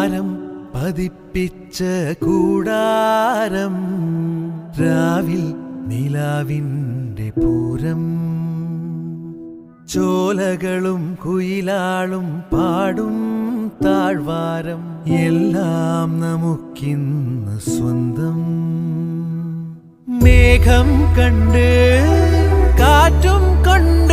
ചാരം പതിപ്പിച്ച കൂടാരം, രാവിൽ നിലാവിൻ്റെ പൂരം, ചോലകളും കുയിലാളും പാടും താഴ്വാരം, എല്ലാം നമുക്കിന്ന് സ്വന്തം. മേഘം കണ്ട് കാറ്റും കൊണ്ട്